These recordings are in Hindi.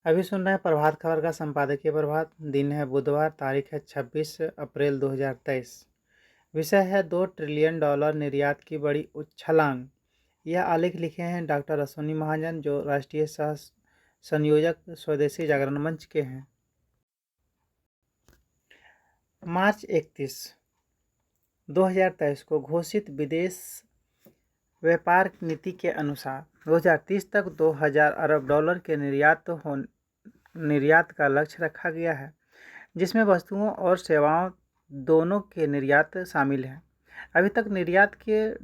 अभी सुन रहे हैं प्रभात खबर का संपादकीय प्रभात। दिन है बुधवार, तारीख है 26 अप्रैल 2023। विषय है 2 ट्रिलियन डॉलर निर्यात की बड़ी उछलांग। यह आलेख लिखे हैं डॉक्टर अश्विनी महाजन, जो राष्ट्रीय सह संयोजक स्वदेशी जागरण मंच के हैं। मार्च 31, 2023 को घोषित विदेश व्यापार नीति के अनुसार 2030 तक 2000 अरब डॉलर के निर्यात का लक्ष्य रखा गया है, जिसमें वस्तुओं और सेवाओं दोनों के निर्यात शामिल हैं। अभी तक निर्यात के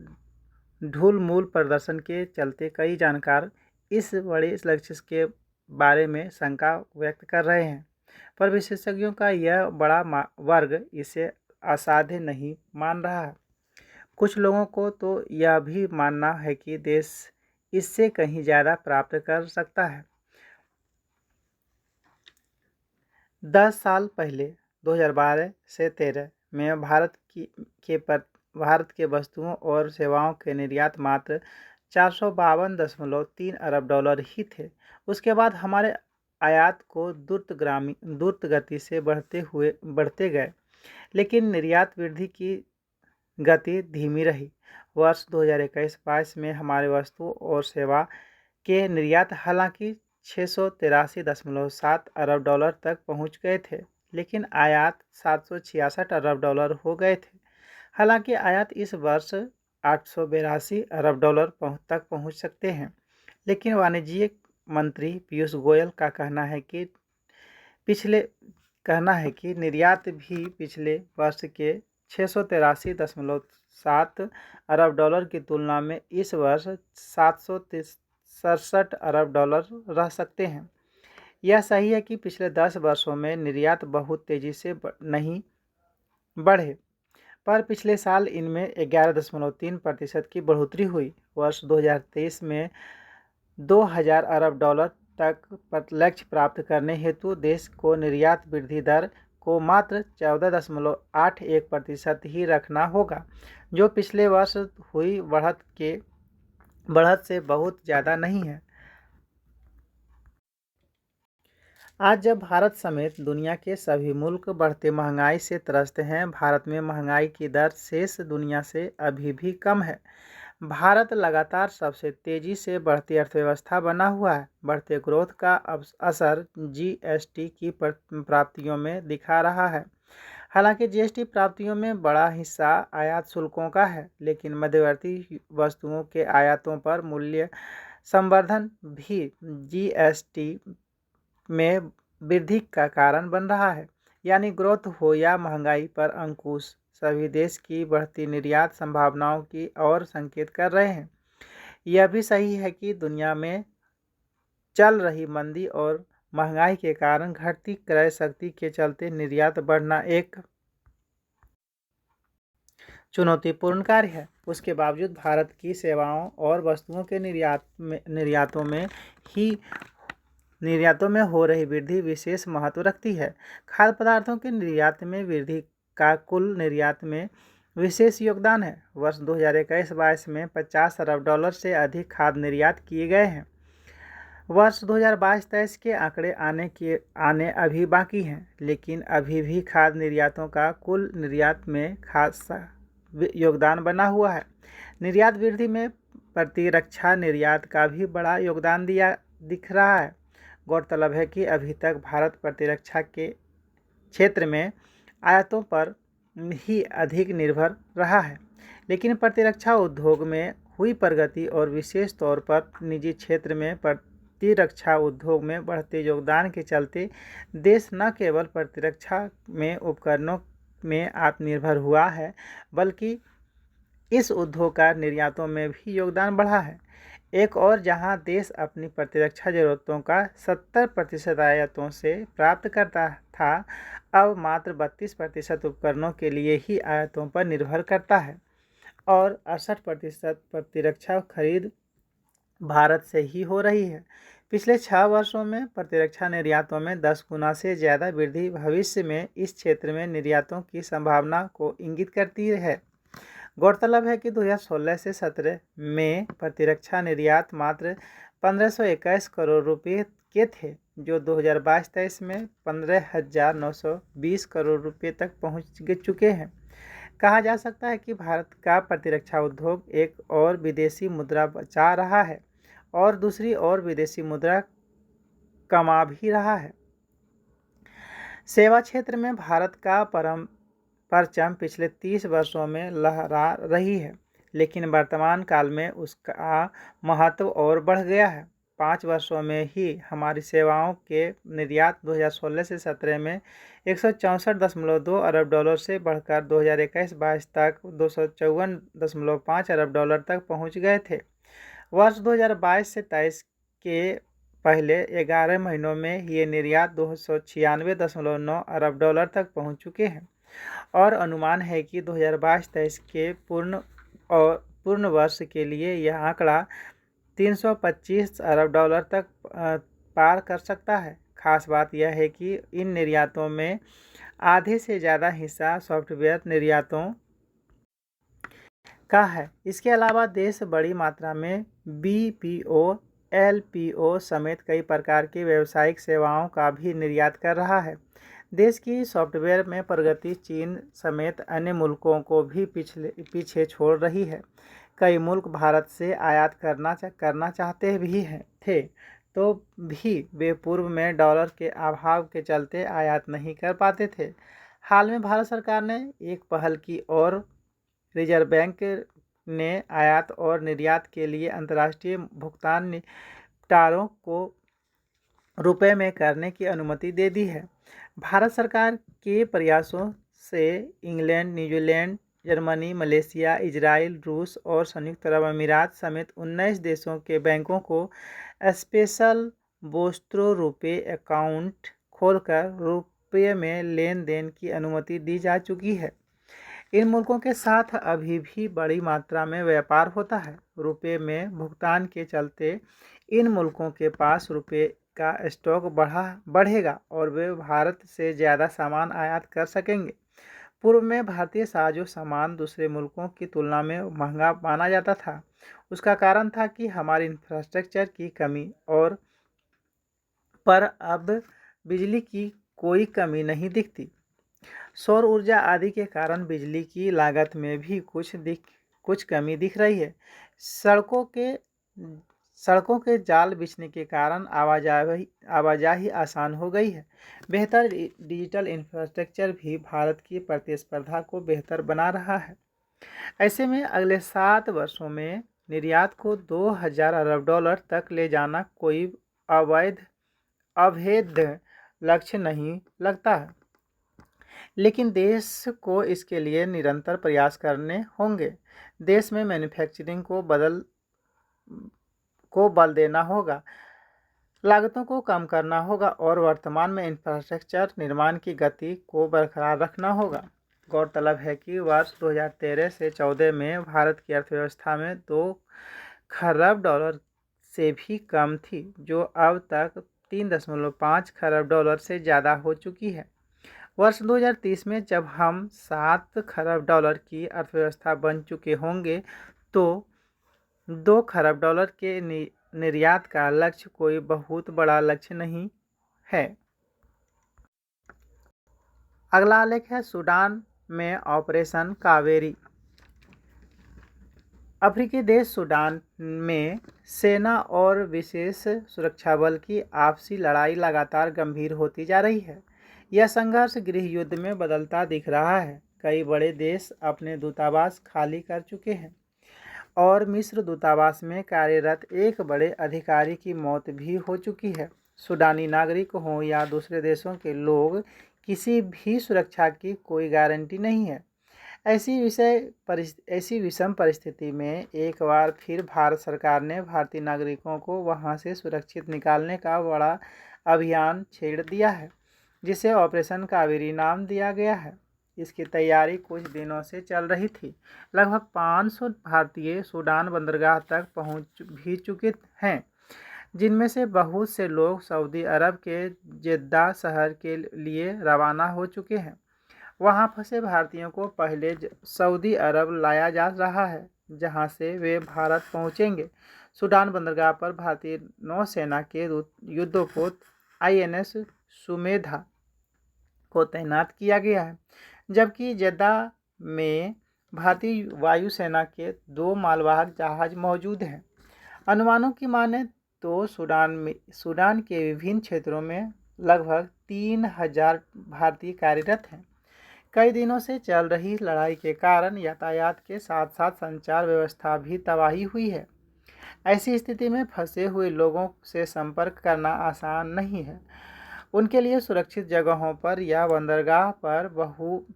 ढूल-मूल प्रदर्शन के चलते कई जानकार इस बड़े लक्ष्य के बारे में शंका व्यक्त कर रहे हैं, पर विशेषज्ञों का यह बड़ा वर्ग इसे असाध्य नहीं मान रहा है। कुछ लोगों को तो यह भी मानना है कि देश इससे कहीं ज़्यादा प्राप्त कर सकता है। 10 साल पहले 2012 से 13 में भारत के वस्तुओं और सेवाओं के निर्यात मात्र 452.3 अरब डॉलर ही थे। उसके बाद हमारे आयात को द्रुत गति से बढ़ते गए, लेकिन निर्यात वृद्धि की गति धीमी रही। वर्ष 2021-22 में हमारे वस्तु और सेवा के निर्यात हालांकि 683.7 अरब डॉलर तक पहुंच गए थे, लेकिन आयात 766 अरब डॉलर हो गए थे। हालांकि आयात इस वर्ष 882 अरब डॉलर तक पहुंच सकते हैं, लेकिन वाणिज्य मंत्री पीयूष गोयल का कहना है कि निर्यात भी पिछले वर्ष के 683.7 अरब डॉलर की तुलना में इस वर्ष 767 अरब डॉलर रह सकते हैं। यह सही है कि पिछले 10 वर्षों में निर्यात बहुत तेज़ी से नहीं बढ़े, पर पिछले साल इनमें 11.3% की बढ़ोतरी हुई। वर्ष 2023 में 2000 अरब डॉलर तक लक्ष्य प्राप्त करने हेतु देश को निर्यात वृद्धि दर को मात्र 14.81% ही रखना होगा, जो पिछले वर्ष हुई बढ़त से बहुत ज़्यादा नहीं है। आज जब भारत समेत दुनिया के सभी मुल्क बढ़ते महंगाई से त्रस्त हैं, भारत में महंगाई की दर शेष दुनिया से अभी भी कम है। भारत लगातार सबसे तेज़ी से बढ़ती अर्थव्यवस्था बना हुआ है। बढ़ते ग्रोथ का असर जीएसटी की प्राप्तियों में दिखा रहा है। हालांकि जीएसटी प्राप्तियों में बड़ा हिस्सा आयात शुल्कों का है, लेकिन मध्यवर्ती वस्तुओं के आयातों पर मूल्य संवर्धन भी जीएसटी में वृद्धि का कारण बन रहा है। यानी ग्रोथ हो या महंगाई पर अंकुश, सभी देश की बढ़ती निर्यात संभावनाओं की ओर संकेत कर रहे हैं। यह भी सही है कि दुनिया में चल रही मंदी और महंगाई के कारण घटती क्रय शक्ति के चलते निर्यात बढ़ना एक चुनौतीपूर्ण कार्य है। उसके बावजूद भारत की सेवाओं और वस्तुओं के निर्यातों में हो रही वृद्धि विशेष महत्व रखती है। खाद्य पदार्थों के निर्यात में वृद्धि का कुल निर्यात में विशेष योगदान है। वर्ष 2021-22 में 50 अरब डॉलर से अधिक खाद्य निर्यात किए गए हैं। वर्ष 2022-23 के आंकड़े आने अभी बाकी हैं, लेकिन अभी भी खाद्य निर्यातों का कुल निर्यात में खासा योगदान बना हुआ है। निर्यात वृद्धि में प्रतिरक्षा निर्यात का भी बड़ा योगदान दिख रहा है। गौरतलब है कि अभी तक भारत प्रतिरक्षा के क्षेत्र में आयातों पर ही अधिक निर्भर रहा है, लेकिन प्रतिरक्षा उद्योग में हुई प्रगति और विशेष तौर पर निजी क्षेत्र में प्रतिरक्षा उद्योग में बढ़ते योगदान के चलते देश न केवल प्रतिरक्षा में उपकरणों में आत्मनिर्भर हुआ है, बल्कि इस उद्योग का निर्यातों में भी योगदान बढ़ा है। एक और जहां देश अपनी प्रतिरक्षा जरूरतों का 70% आयातों से प्राप्त करता था, अब मात्र 32% उपकरणों के लिए ही आयातों पर निर्भर करता है और 68% प्रतिरक्षा खरीद भारत से ही हो रही है। पिछले 6 वर्षों में प्रतिरक्षा निर्यातों में 10 गुना से ज़्यादा वृद्धि भविष्य में इस क्षेत्र में निर्यातों की संभावना को इंगित करती है। गौरतलब है कि 2016 से 17 में प्रतिरक्षा निर्यात मात्र 1521 करोड़ रुपये के थे, जो 2022-23 में 15,920 करोड़ रुपए तक पहुंच चुके हैं। कहा जा सकता है कि भारत का प्रतिरक्षा उद्योग एक और विदेशी मुद्रा बचा रहा है और दूसरी ओर विदेशी मुद्रा कमा भी रहा है। सेवा क्षेत्र में भारत का परचम पिछले 30 वर्षों में लहरा रही है, लेकिन वर्तमान काल में उसका महत्व और बढ़ गया है। 5 वर्षों में ही हमारी सेवाओं के निर्यात 2016 से 17 में 164.2 अरब डॉलर से बढ़कर 2021-22 तक 254.5 अरब डॉलर तक पहुंच गए थे। वर्ष 2022 से 23 के पहले 11 महीनों में ये निर्यात 296.9 अरब डॉलर तक पहुंच चुके हैं और अनुमान है कि 2022-23 के पूर्ण वर्ष के लिए यह आंकड़ा 325 अरब डॉलर तक पार कर सकता है। खास बात यह है कि इन निर्यातों में आधे से ज़्यादा हिस्सा सॉफ्टवेयर निर्यातों का है। इसके अलावा देश बड़ी मात्रा में BPO, LPO समेत कई प्रकार की व्यावसायिक सेवाओं का भी निर्यात कर रहा है। देश की सॉफ्टवेयर में प्रगति चीन समेत अन्य मुल्कों को भी पीछे छोड़ रही है। कई मुल्क भारत से आयात करना चाहते भी थे, तो भी वे पूर्व में डॉलर के अभाव के चलते आयात नहीं कर पाते थे। हाल में भारत सरकार ने एक पहल की और रिजर्व बैंक ने आयात और निर्यात के लिए अंतर्राष्ट्रीय भुगतान निपटारों को रुपए में करने की अनुमति दे दी है। भारत सरकार के प्रयासों से England, New Zealand, Germany, Malaysia, Israel, रूस और संयुक्त अरब अमीरात समेत 19 देशों के बैंकों को स्पेशल बोस्ट्रो रुपए अकाउंट खोलकर रुपये में लेन देन की अनुमति दी जा चुकी है। इन मुल्कों के साथ अभी भी बड़ी मात्रा में व्यापार होता है। रुपये में भुगतान के चलते इन मुल्कों के पास रुपये का स्टॉक बढ़ेगा और वे भारत से ज़्यादा सामान आयात कर सकेंगे। पूर्व में भारतीय साजो सामान दूसरे मुल्कों की तुलना में महंगा माना जाता था। उसका कारण था कि हमारी इंफ्रास्ट्रक्चर की कमी पर अब बिजली की कोई कमी नहीं दिखती। सौर ऊर्जा आदि के कारण बिजली की लागत में भी कुछ कमी दिख रही है। सड़कों के जाल बिछने के कारण आवाजाही आसान हो गई है। बेहतर डिजिटल इंफ्रास्ट्रक्चर भी भारत की प्रतिस्पर्धा को बेहतर बना रहा है। ऐसे में अगले 7 वर्षों में निर्यात को 2000 अरब डॉलर तक ले जाना कोई अभेद्य लक्ष्य नहीं लगता है, लेकिन देश को इसके लिए निरंतर प्रयास करने होंगे। देश में मैन्युफैक्चरिंग को बल देना होगा, लागतों को कम करना होगा और वर्तमान में इंफ्रास्ट्रक्चर निर्माण की गति को बरकरार रखना होगा। गौरतलब है कि वर्ष 2013 से 14 में भारत की अर्थव्यवस्था में 2 खरब डॉलर से भी कम थी, जो अब तक 3.5 खरब डॉलर से ज़्यादा हो चुकी है। वर्ष 2030 में जब हम 7 खरब डॉलर की अर्थव्यवस्था बन चुके होंगे, तो 2 खरब डॉलर के निर्यात का लक्ष्य कोई बहुत बड़ा लक्ष्य नहीं है। अगला आलेख है सूडान में ऑपरेशन कावेरी। अफ्रीकी देश सूडान में सेना और विशेष सुरक्षा बल की आपसी लड़ाई लगातार गंभीर होती जा रही है। यह संघर्ष गृह युद्ध में बदलता दिख रहा है। कई बड़े देश अपने दूतावास खाली कर चुके हैं और मिस्र दूतावास में कार्यरत एक बड़े अधिकारी की मौत भी हो चुकी है। सूडानी नागरिक हों या दूसरे देशों के लोग, किसी भी सुरक्षा की कोई गारंटी नहीं है। ऐसी विषम परिस्थिति में एक बार फिर भारत सरकार ने भारतीय नागरिकों को वहां से सुरक्षित निकालने का बड़ा अभियान छेड़ दिया है, जिसे ऑपरेशन कावेरी नाम दिया गया है। इसकी तैयारी कुछ दिनों से चल रही थी। लगभग 500 भारतीय सूडान बंदरगाह तक पहुंच भी चुके हैं, जिनमें से बहुत से लोग सऊदी अरब के जेद्दा शहर के लिए रवाना हो चुके हैं। वहां फंसे भारतीयों को पहले सऊदी अरब लाया जा रहा है, जहां से वे भारत पहुंचेंगे। सूडान बंदरगाह पर भारतीय नौसेना के युद्धपोत INS सुमेधा को तैनात किया गया है, जबकि जेद्दाह में भारतीय वायुसेना के 2 मालवाहक जहाज मौजूद हैं। अनुमानों की माने तो सूडान के विभिन्न क्षेत्रों में लगभग 3000 भारतीय कार्यरत हैं। कई दिनों से चल रही लड़ाई के कारण यातायात के साथ साथ संचार व्यवस्था भी तबाही हुई है। ऐसी स्थिति में फंसे हुए लोगों से संपर्क करना आसान नहीं है। उनके लिए सुरक्षित जगहों पर या बंदरगाह पर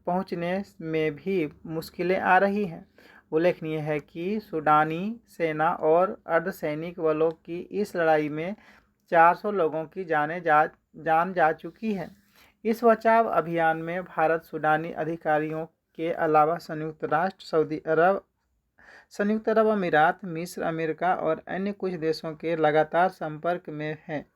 पहुंचने में भी मुश्किलें आ रही हैं। उल्लेखनीय है कि सूडानी सेना और अर्धसैनिक बलों की इस लड़ाई में 400 लोगों की जान जा चुकी है। इस बचाव अभियान में भारत सूडानी अधिकारियों के अलावा संयुक्त राष्ट्र, संयुक्त अरब अमीरात, मिस्र, अमेरिका और अन्य कुछ देशों के लगातार संपर्क में हैं।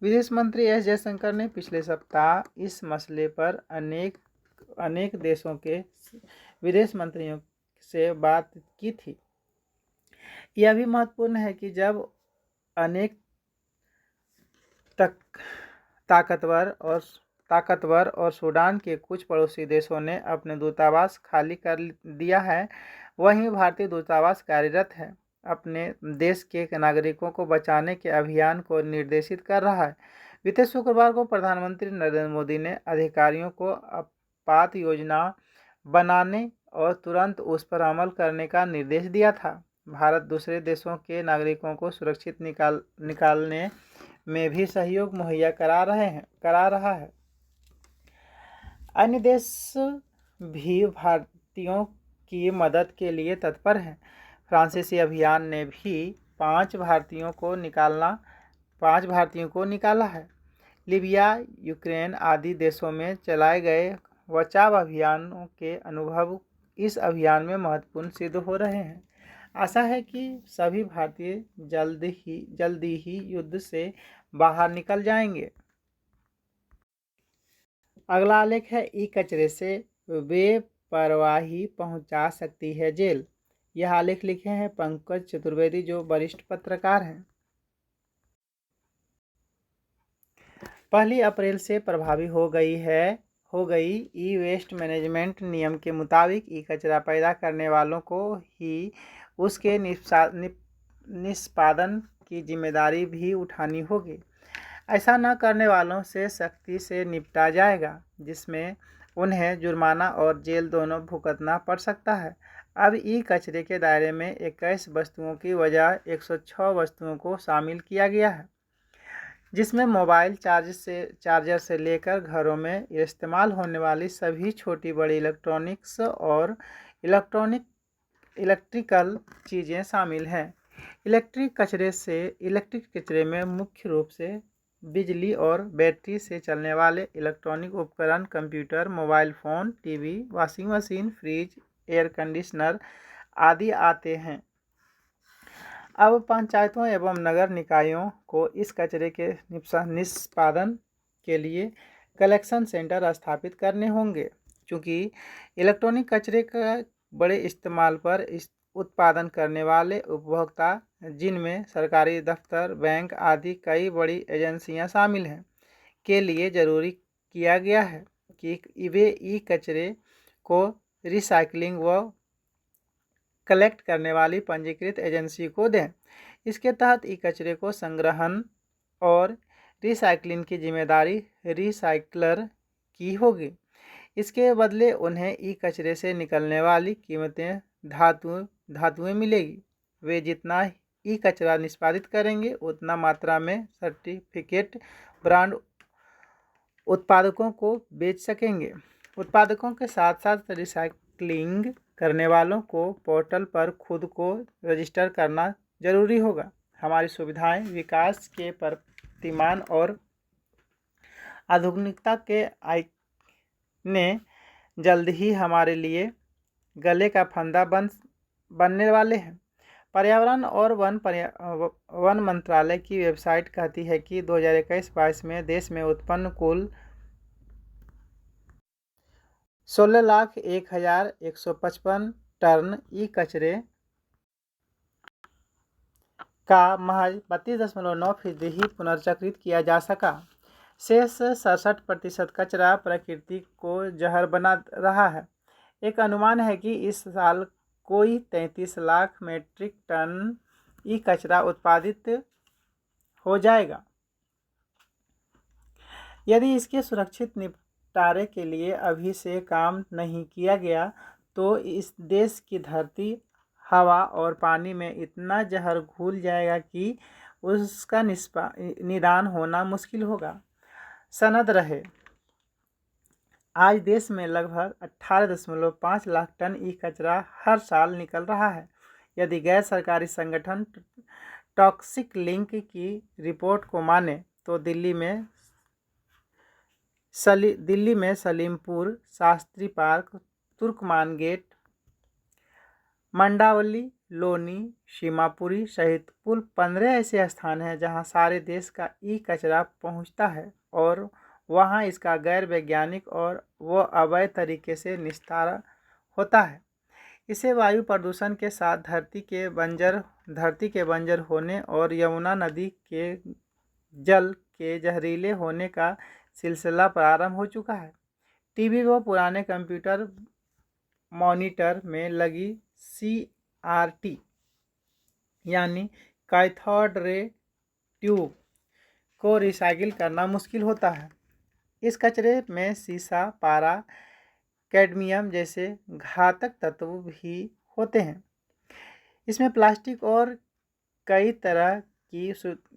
विदेश मंत्री एस जयशंकर ने पिछले सप्ताह इस मसले पर अनेक देशों के विदेश मंत्रियों से बात की थी। यह भी महत्वपूर्ण है कि जब अनेक ताकतवर और सूडान के कुछ पड़ोसी देशों ने अपने दूतावास खाली कर दिया है, वहीं भारतीय दूतावास कार्यरत है, अपने देश के नागरिकों को बचाने के अभियान को निर्देशित कर रहा है। बीते शुक्रवार को प्रधानमंत्री नरेंद्र मोदी ने अधिकारियों को आपात योजना बनाने और तुरंत उस पर अमल करने का निर्देश दिया था। भारत दूसरे देशों के नागरिकों को सुरक्षित निकालने में भी सहयोग मुहैया करा रहा है। अन्य देश भी भारतीयों की मदद के लिए तत्पर हैं। फ्रांसीसी अभियान ने भी 5 भारतीयों को निकाला है। लीबिया, यूक्रेन आदि देशों में चलाए गए बचाव अभियानों के अनुभव इस अभियान में महत्वपूर्ण सिद्ध हो रहे हैं। आशा है कि सभी भारतीय जल्दी ही युद्ध से बाहर निकल जाएंगे। अगला आलेख है, ई कचरे से बेपरवाही पहुंचा सकती है जेल। यह आलेख लिखे हैं पंकज चतुर्वेदी, जो वरिष्ठ पत्रकार हैं। 1 अप्रैल से प्रभावी हो गई ई वेस्ट मैनेजमेंट नियम के मुताबिक ई कचरा पैदा करने वालों को ही उसके निष्पादन की जिम्मेदारी भी उठानी होगी। ऐसा न करने वालों से सख्ती से निपटा जाएगा, जिसमें उन्हें जुर्माना और जेल दोनों भुगतना पड़ सकता है। अब ई कचरे के दायरे में 21 वस्तुओं की बजाय 106 वस्तुओं को शामिल किया गया है, जिसमें मोबाइल चार्जर से लेकर घरों में इस्तेमाल होने वाली सभी छोटी बड़ी इलेक्ट्रॉनिक्स और इलेक्ट्रिकल चीज़ें शामिल हैं। इलेक्ट्रिक कचरे में मुख्य रूप से बिजली और बैटरी से चलने वाले इलेक्ट्रॉनिक उपकरण, computer, mobile phone, TV, washing machine, fridge, air conditioner आदि आते हैं। अब पंचायतों एवं नगर निकायों को इस कचरे के निष्पादन के लिए कलेक्शन सेंटर स्थापित करने होंगे। चूँकि इलेक्ट्रॉनिक कचरे का बड़े इस्तेमाल पर उत्पादन करने वाले उपभोक्ता, जिनमें सरकारी दफ्तर, बैंक आदि कई बड़ी एजेंसियां शामिल हैं, के लिए जरूरी किया गया है कि वे ई कचरे को रिसाइकलिंग व कलेक्ट करने वाली पंजीकृत एजेंसी को दें। इसके तहत ई कचरे को संग्रहण और रिसाइकलिंग की जिम्मेदारी रिसाइक्लर की होगी। इसके बदले उन्हें ई कचरे से निकलने वाली कीमतें धातुएं मिलेगी। वे जितना ई कचरा निष्पादित करेंगे, उतना मात्रा में सर्टिफिकेट ब्रांड उत्पादकों को बेच सकेंगे। उत्पादकों के साथ साथ रिसाइकलिंग करने वालों को पोर्टल पर खुद को रजिस्टर करना जरूरी होगा। हमारी सुविधाएं विकास के प्रतिमान और आधुनिकता के ने जल्द ही हमारे लिए गले का फंदा बनने वाले हैं। पर्यावरण और वन मंत्रालय की वेबसाइट कहती है कि 2021-22 में देश में उत्पन्न कुल 16,01,155 टन ई कचरे का महज 32.9% ही पुनर्चक्रित किया जा सका। शेष 67% कचरा प्रकृति को जहर बना रहा है। एक अनुमान है कि इस साल कोई 33 लाख मीट्रिक टन ई कचरा उत्पादित हो जाएगा। यदि इसके सुरक्षित निपटारे के लिए अभी से काम नहीं किया गया तो इस देश की धरती, हवा और पानी में इतना जहर घुल जाएगा कि उसका निदान होना मुश्किल होगा। सनद रहे, आज देश में लगभग 18.5 लाख टन ई कचरा हर साल निकल रहा है। यदि गैर सरकारी संगठन टॉक्सिक लिंक की रिपोर्ट को माने तो दिल्ली में सलीमपुर, शास्त्री पार्क, तुर्कमान गेट, मंडावली, लोनी, सीमापुरी सहित कुल 15 ऐसे स्थान हैं जहां सारे देश का ई कचरा पहुंचता है और वहां इसका गैर वैज्ञानिक और वो अवैध तरीके से निस्तारण होता है। इसे वायु प्रदूषण के साथ धरती के बंजर होने और यमुना नदी के जल के जहरीले होने का सिलसिला प्रारंभ हो चुका है। टीवी व पुराने कंप्यूटर मॉनिटर में लगी CRT यानी कैथोड रे ट्यूब को रिसाइकिल करना मुश्किल होता है। इस कचरे में सीसा, पारा, कैडमियम जैसे घातक तत्व भी होते हैं। इसमें प्लास्टिक और कई तरह की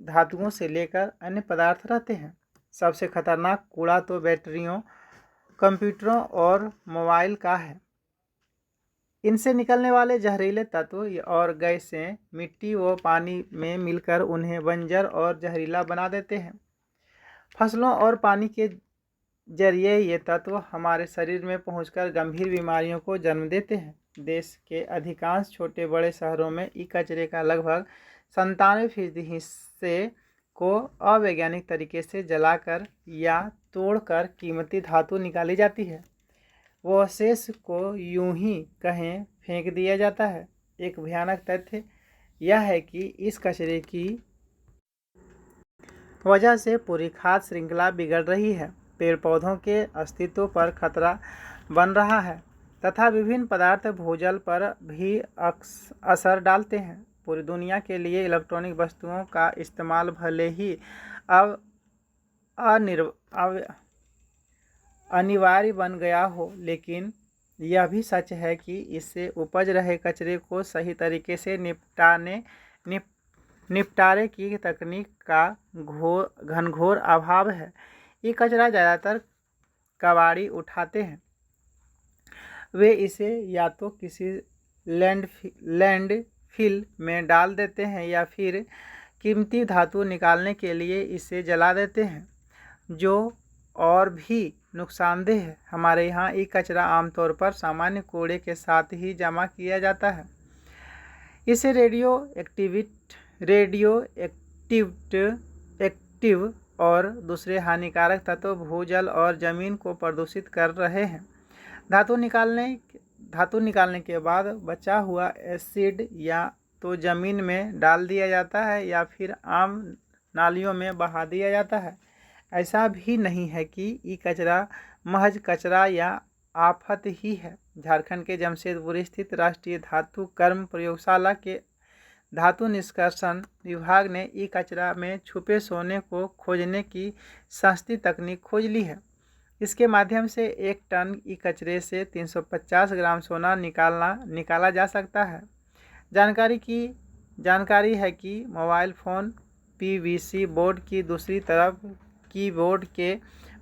धातुओं से लेकर अन्य पदार्थ रहते हैं। सबसे खतरनाक कूड़ा तो बैटरियों, कंप्यूटरों और मोबाइल का है। इनसे निकलने वाले जहरीले तत्व और गैसें मिट्टी व पानी में मिलकर उन्हें बंजर और जहरीला बना देते हैं। फसलों और पानी के जरिए ये तत्व हमारे शरीर में पहुंचकर गंभीर बीमारियों को जन्म देते हैं। देश के अधिकांश छोटे बड़े शहरों में ई कचरे का लगभग 97% हिस्से को अवैज्ञानिक तरीके से जलाकर या तोड़कर कीमती धातु निकाली जाती है। वो शेष को यूं ही कहीं फेंक दिया जाता है। एक भयानक तथ्य यह है कि इस कचरे की वजह से पूरी खाद्य श्रृंखला बिगड़ रही है, पेड़ पौधों के अस्तित्व पर खतरा बन रहा है तथा विभिन्न पदार्थ भूजल पर भी असर डालते हैं। पूरी दुनिया के लिए इलेक्ट्रॉनिक वस्तुओं का इस्तेमाल भले ही अब अनिवार्य बन गया हो, लेकिन यह भी सच है कि इससे उपज रहे कचरे को सही तरीके से निपटारे की तकनीक का घनघोर अभाव है। ये कचरा ज़्यादातर कबाड़ी उठाते हैं। वे इसे या तो किसी लैंडफिल में डाल देते हैं या फिर कीमती धातु निकालने के लिए इसे जला देते हैं, जो और भी नुकसानदेह है। हमारे यहाँ ई कचरा आमतौर पर सामान्य कूड़े के साथ ही जमा किया जाता है। इसे रेडियो एक्टिव और दूसरे हानिकारक तत्व भूजल और ज़मीन को प्रदूषित कर रहे हैं। धातु निकालने के बाद बचा हुआ एसिड या तो ज़मीन में डाल दिया जाता है या फिर आम नालियों में बहा दिया जाता है। ऐसा भी नहीं है कि ई कचरा महज कचरा या आफत ही है। झारखंड के जमशेदपुर स्थित राष्ट्रीय धातु कर्म प्रयोगशाला के धातु निष्कर्षण विभाग ने ई कचरा में छुपे सोने को खोजने की सस्ती तकनीक खोज ली है। इसके माध्यम से 1 टन ई कचरे से 350 ग्राम सोना निकाला जा सकता है। जानकारी है कि मोबाइल फ़ोन PVC बोर्ड की दूसरी तरफ कीबोर्ड के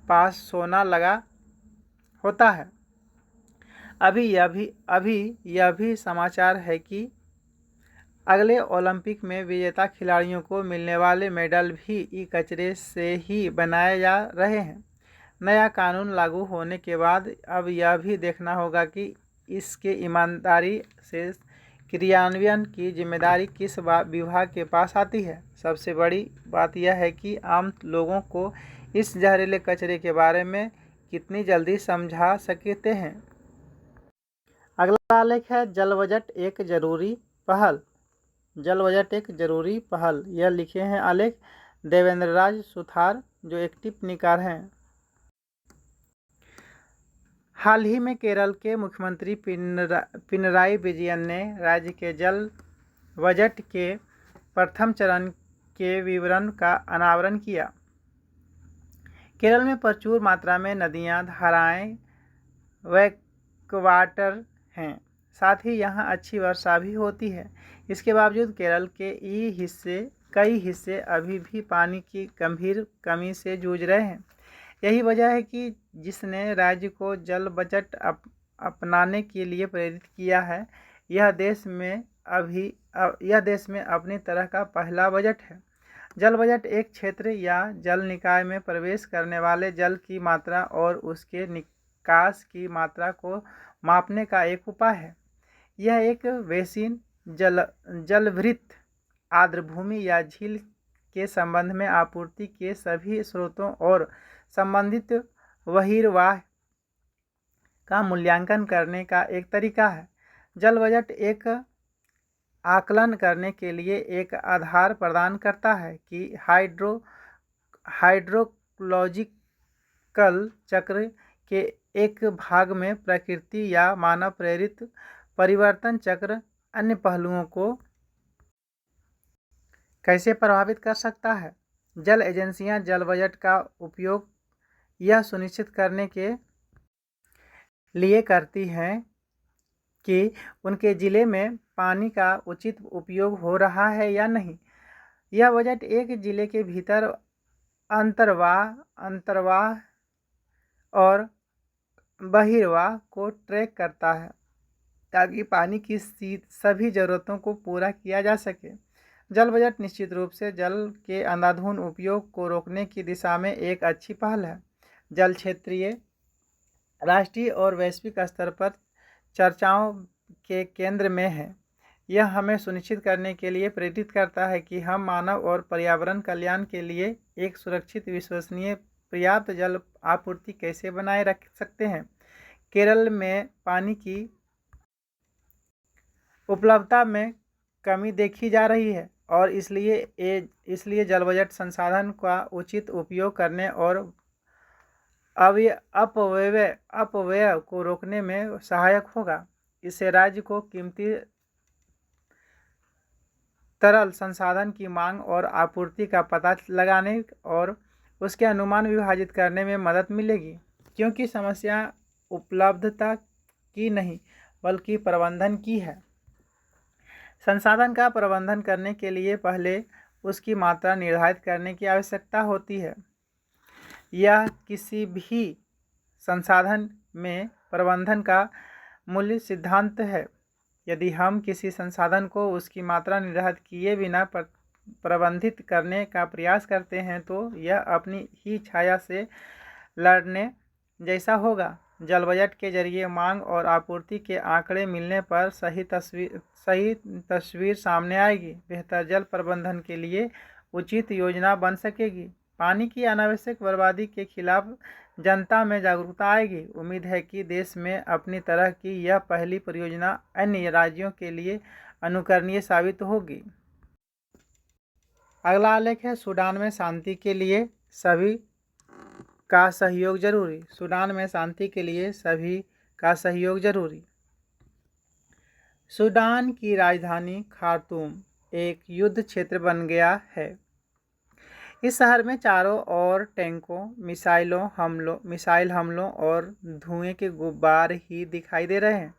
पास सोना लगा होता है। अभी यह भी समाचार है कि अगले ओलंपिक में विजेता खिलाड़ियों को मिलने वाले मेडल भी ई कचरे से ही बनाए जा रहे हैं। नया कानून लागू होने के बाद अब यह भी देखना होगा कि इसके ईमानदारी से क्रियान्वयन की जिम्मेदारी किस विभाग के पास आती है। सबसे बड़ी बात यह है कि आम लोगों को इस जहरीले कचरे के बारे में कितनी जल्दी समझा सकते हैं। अगला आलेख है जल बजट एक जरूरी पहल। यह लिखे हैं आलेख देवेंद्र राज सुथार, जो एक टिप्पणीकार हैं। हाल ही में केरल के मुख्यमंत्री पिनराई विजयन ने राज्य के जल बजट के प्रथम चरण के विवरण का अनावरण किया। केरल में प्रचुर मात्रा में नदियां, धाराएं, बैकवाटर हैं। साथ ही यहाँ अच्छी वर्षा भी होती है। इसके बावजूद केरल के कई हिस्से अभी भी पानी की गंभीर कमी से जूझ रहे हैं। यही वजह है कि जिसने राज्य को जल बजट अपनाने के लिए प्रेरित किया है। यह देश में अपनी तरह का पहला बजट है। जल बजट एक क्षेत्र या जल निकाय में प्रवेश करने वाले जल की मात्रा और उसके निकास की मात्रा को मापने का एक उपाय है। यह एक बेसिन, जलवृत्त, आर्द्रभूमि या झील के संबंध में आपूर्ति के सभी स्रोतों और संबंधित बहिर्वाह का मूल्यांकन करने का एक तरीका है। जल बजट एक आकलन करने के लिए एक आधार प्रदान करता है कि हाइड्रोलॉजिकल चक्र के एक भाग में प्रकृति या मानव प्रेरित परिवर्तन चक्र अन्य पहलुओं को कैसे प्रभावित कर सकता है। जल एजेंसियां जल बजट का उपयोग यह सुनिश्चित करने के लिए करती हैं कि उनके ज़िले में पानी का उचित उपयोग हो रहा है या नहीं। यह बजट एक ज़िले के भीतर अंतर्वाह और बहिर्वाह को ट्रैक करता है ताकि पानी की सभी ज़रूरतों को पूरा किया जा सके। जल बजट निश्चित रूप से जल के अंधाधुंध उपयोग को रोकने की दिशा में एक अच्छी पहल है। जल क्षेत्रीय, राष्ट्रीय और वैश्विक स्तर पर चर्चाओं के केंद्र में है। यह हमें सुनिश्चित करने के लिए प्रेरित करता है कि हम मानव और पर्यावरण कल्याण के लिए एक सुरक्षित, विश्वसनीय, पर्याप्त जल आपूर्ति कैसे बनाए रख सकते हैं। केरल में पानी की उपलब्धता में कमी देखी जा रही है और इसलिए जल बजट संसाधन का उचित उपयोग करने और अपव्यय को रोकने में सहायक होगा। इससे राज्य को कीमती तरल संसाधन की मांग और आपूर्ति का पता लगाने और उसके अनुमान विभाजित करने में मदद मिलेगी, क्योंकि समस्या उपलब्धता की नहीं बल्कि प्रबंधन की है। संसाधन का प्रबंधन करने के लिए पहले उसकी मात्रा निर्धारित करने की आवश्यकता होती है। यह किसी भी संसाधन में प्रबंधन का मूल सिद्धांत है। यदि हम किसी संसाधन को उसकी मात्रा निर्धारित किए बिना प्रबंधित करने का प्रयास करते हैं तो यह अपनी ही छाया से लड़ने जैसा होगा। जल बजट के जरिए मांग और आपूर्ति के आंकड़े मिलने पर सही तस्वीर सामने आएगी। बेहतर जल प्रबंधन के लिए उचित योजना बन सकेगी। पानी की अनावश्यक बर्बादी के खिलाफ जनता में जागरूकता आएगी। उम्मीद है कि देश में अपनी तरह की यह पहली परियोजना अन्य राज्यों के लिए अनुकरणीय साबित होगी। अगला आलेख है, सूडान में शांति के लिए सभी का सहयोग जरूरी। सूडान में शांति के लिए सभी का सहयोग जरूरी। सूडान की राजधानी खार्तूम एक युद्ध क्षेत्र बन गया है। इस शहर में चारों ओर टैंकों, मिसाइल हमलों और धुएं के गुब्बार ही दिखाई दे रहे हैं।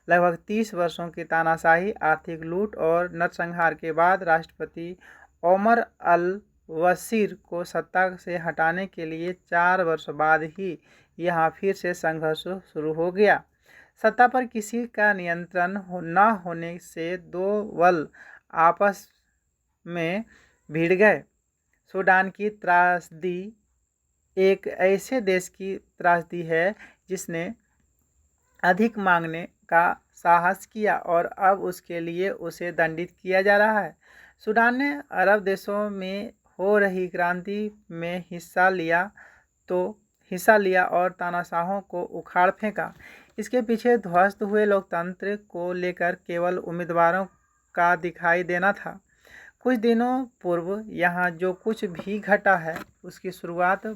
लगभग 30 वर्षों की तानाशाही, आर्थिक लूट और नरसंहार के बाद राष्ट्रपति ओमर अल-बशीर को सत्ता से हटाने के लिए 4 वर्ष बाद ही यहाँ फिर से संघर्ष शुरू हो गया। सत्ता पर किसी का नियंत्रण न होने से दो बल आपस में भिड़ गए। सूडान की त्रासदी एक ऐसे देश की त्रासदी है जिसने अधिक मांगने का साहस किया और अब उसके लिए उसे दंडित किया जा रहा है। सूडान ने अरब देशों में हो रही क्रांति में हिस्सा लिया और तानाशाहों को उखाड़ फेंका। इसके पीछे ध्वस्त हुए लोकतंत्र को लेकर केवल उम्मीदवारों का दिखाई देना था। कुछ दिनों पूर्व यहाँ जो कुछ भी घटा है उसकी शुरुआत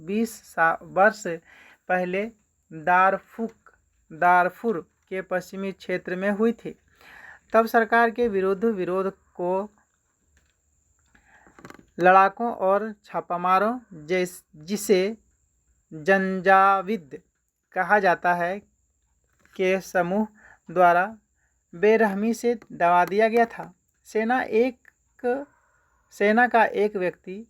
20 वर्ष पहले दारफुर के पश्चिमी क्षेत्र में हुई थी। तब सरकार के विरोध को लड़ाकों और छापामारों जिसे जंजाविद कहा जाता है के समूह द्वारा बेरहमी से दबा दिया गया था। सेना का एक व्यक्ति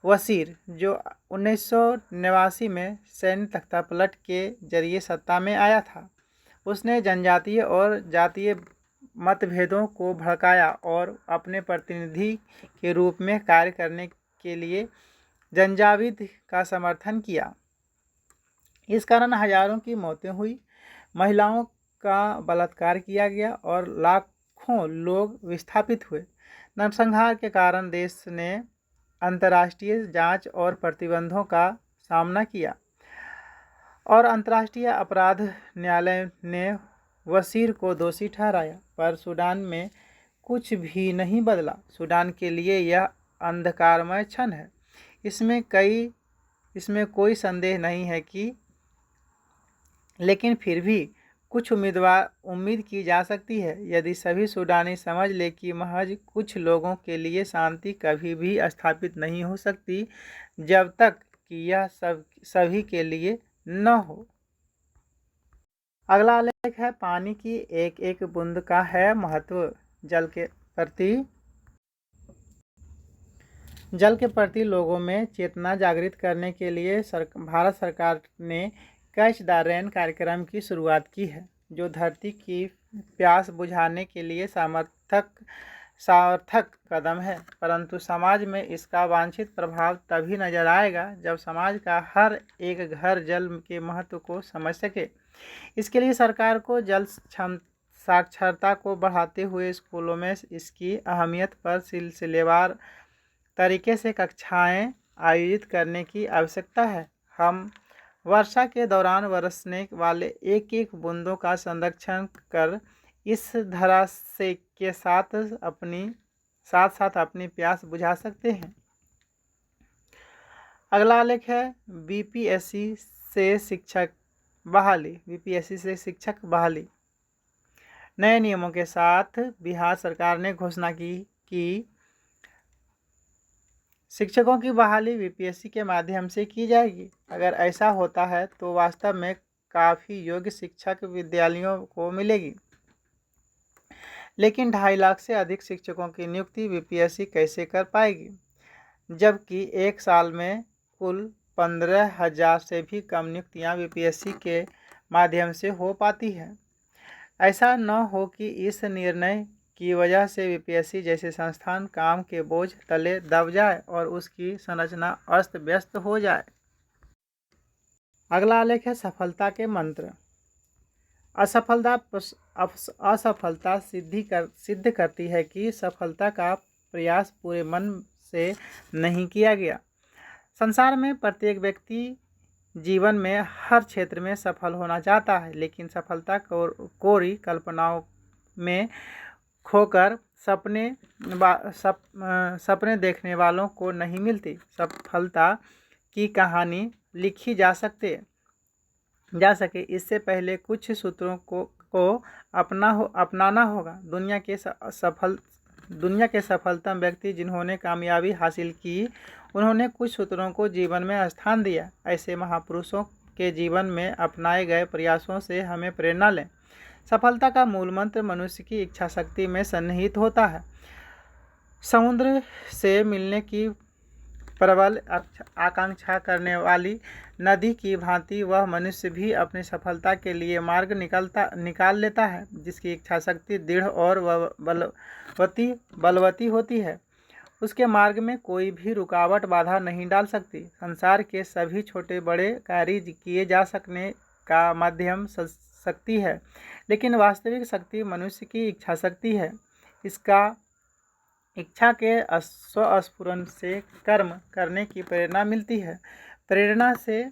वसीर, जो 1989 में सैन्य तख्तापलट के जरिए सत्ता में आया था, उसने जनजातीय और जातीय मतभेदों को भड़काया और अपने प्रतिनिधि के रूप में कार्य करने के लिए जंजाविद का समर्थन किया। इस कारण हजारों की मौतें हुई, महिलाओं का बलात्कार किया गया और लाखों लोग विस्थापित हुए। नरसंहार के कारण देश ने अंतर्राष्ट्रीय जांच और प्रतिबंधों का सामना किया और अंतर्राष्ट्रीय अपराध न्यायालय ने वसीर को दोषी ठहराया, पर सूडान में कुछ भी नहीं बदला। सूडान के लिए यह अंधकारमय क्षण है, इसमें कोई संदेह नहीं है कि लेकिन फिर भी कुछ उम्मीद की जा सकती है यदि सभी सूडानी समझ ले कि महज कुछ लोगों के लिए शांति कभी भी स्थापित नहीं हो सकती जब तक कि यह सभी के लिए न हो। अगला आलेख है पानी की एक एक बूंद का है महत्व। जल के प्रति लोगों में चेतना जागृत करने के लिए भारत सरकार ने कैच द रेन कार्यक्रम की शुरुआत की है, जो धरती की प्यास बुझाने के लिए सार्थक कदम है। परंतु समाज में इसका वांछित प्रभाव तभी नजर आएगा जब समाज का हर एक घर जल के महत्व को समझ सके। इसके लिए सरकार को जल साक्षरता को बढ़ाते हुए स्कूलों में इसकी अहमियत पर सिलसिलेवार तरीके से कक्षाएं आयोजित करने की आवश्यकता है। हम वर्षा के दौरान बरसने वाले एक एक बूंदों का संरक्षण कर इस धरा से के साथ साथ अपनी प्यास बुझा सकते हैं। अगला आलेख है बीपीएससी से शिक्षक बहाली। नए नियमों के साथ बिहार सरकार ने घोषणा की कि शिक्षकों की बहाली बीपीएससी के माध्यम से की जाएगी। अगर ऐसा होता है तो वास्तव में काफ़ी योग्य शिक्षक विद्यालयों को मिलेगी, लेकिन 2.5 लाख से अधिक शिक्षकों की नियुक्ति बीपीएससी कैसे कर पाएगी, जबकि एक साल में कुल 15,000 से भी कम नियुक्तियां बीपीएससी के माध्यम से हो पाती है। ऐसा न हो कि इस निर्णय की वजह से बीपीएससी जैसे संस्थान काम के बोझ तले दब जाए और उसकी संरचना अस्त व्यस्त हो जाए। अगला आलेख है सफलता के मंत्र। असफलता सिद्ध करती है कि सफलता का प्रयास पूरे मन से नहीं किया गया। संसार में प्रत्येक व्यक्ति जीवन में हर क्षेत्र में सफल होना चाहता है, लेकिन सफलता कोरी कल्पनाओं में खोकर सपने देखने वालों को नहीं मिलती। सफलता की कहानी लिखी जा सके इससे पहले कुछ सूत्रों को अपनाना होगा। दुनिया के सफलतम व्यक्ति जिन्होंने कामयाबी हासिल की, उन्होंने कुछ सूत्रों को जीवन में स्थान दिया। ऐसे महापुरुषों के जीवन में अपनाए गए प्रयासों से हमें प्रेरणा लें। सफलता का मूल मंत्र मनुष्य की इच्छा शक्ति में सन्निहित होता है। समुद्र से मिलने की प्रबल आकांक्षा करने वाली नदी की भांति वह मनुष्य भी अपनी सफलता के लिए मार्ग निकाल लेता है, जिसकी इच्छा शक्ति दृढ़ और बलवती होती है। उसके मार्ग में कोई भी रुकावट बाधा नहीं डाल सकती। संसार के सभी छोटे बड़े कार्य किए जा सकने का माध्यम शक्ति है, लेकिन वास्तविक शक्ति मनुष्य की इच्छा शक्ति है। इसका इच्छा के स्वस्फुरण से कर्म करने की प्रेरणा मिलती है। प्रेरणा से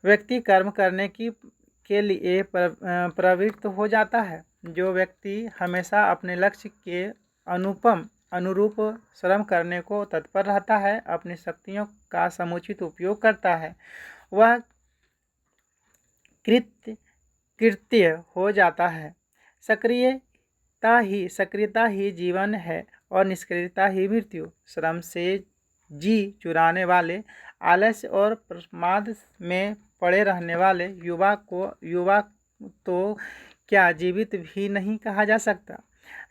व्यक्ति कर्म करने के लिए प्रवृत्त हो जाता है। जो व्यक्ति हमेशा अपने लक्ष्य के अनुरूप श्रम करने को तत्पर रहता है, अपनी शक्तियों का समुचित उपयोग करता है, वह कृत्य हो जाता है। सक्रियता ही जीवन है और निष्क्रियता ही मृत्यु। श्रम से जी चुराने वाले, आलस्य और प्रमाद में पड़े रहने वाले युवा तो क्या जीवित भी नहीं कहा जा सकता।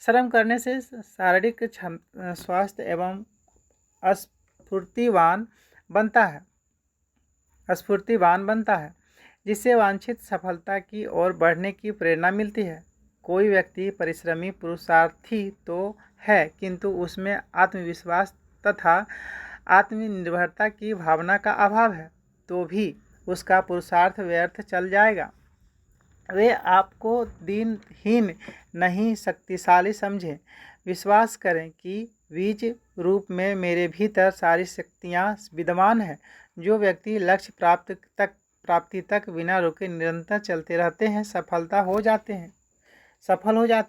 श्रम करने से शारीरिक स्वास्थ्य एवं स्फूर्तिवान बनता है, जिससे वांछित सफलता की ओर बढ़ने की प्रेरणा मिलती है। कोई व्यक्ति परिश्रमी पुरुषार्थी तो है, किंतु उसमें आत्मविश्वास तथा आत्मनिर्भरता की भावना का अभाव है, तो भी उसका पुरुषार्थ व्यर्थ चल जाएगा। वे आपको दीनहीन नहीं शक्तिशाली समझें। विश्वास करें कि बीज रूप में मेरे भीतर सारी शक्तियाँ विद्यमान हैं। जो व्यक्ति लक्ष्य प्राप्ति तक बिना रुके निरंतर चलते रहते हैं, सफल हो जाते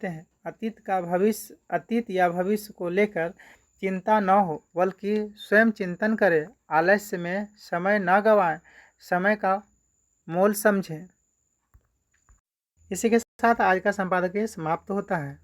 हैं। अतीत या भविष्य को लेकर चिंता न हो, बल्कि स्वयं चिंतन करें। आलस्य में समय न गवाएं, समय का मोल समझें। इसी के साथ आज का संपादकीय समाप्त होता है।